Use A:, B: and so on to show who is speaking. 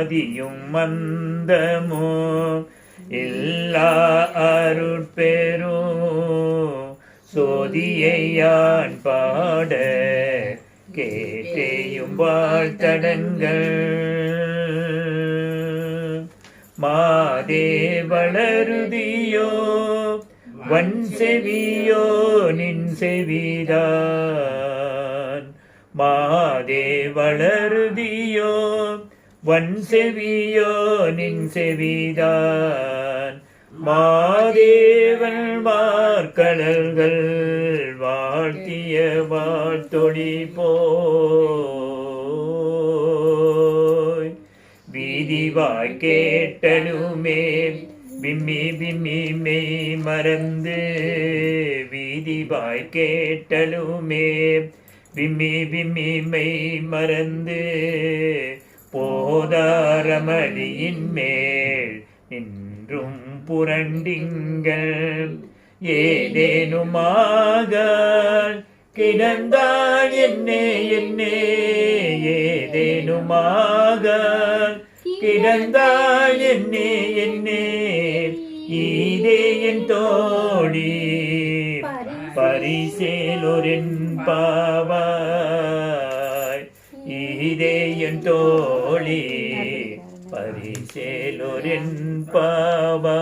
A: அதியும் மந்தமோ எல்லா அருட்பெரும் சோதியை யான் பாட கேட்டேயும் வாழ்த்தடங்கள் மாதே வளருதியோ வன் செவியோ நின் செவிதான் மாதே வளருதியோ வன் செவியோ நின் செவிதான் மாதேவன் மார்கடல்கள் வாழ்த்திய வாழ்த்தொழி போய் வீதிவாய் கேட்டலுமே விம்மி விம்மி மெய் மறந்து வீதிவாய் கேட்டலுமே விம்மி விம்மி மெய் மறந்து போதாரமடியின் மேல் நின்றும் புரண்டிங்கள் ஏதேனுமாக கிடந்தால் என்னே என்னே ஏதேனுமாக கிடந்தால் என்னே என்னே இதே என் தோழி பரிசேலொரின் பாவாய் இதே என் தோழி பரிசேலொரின் பாவாய்.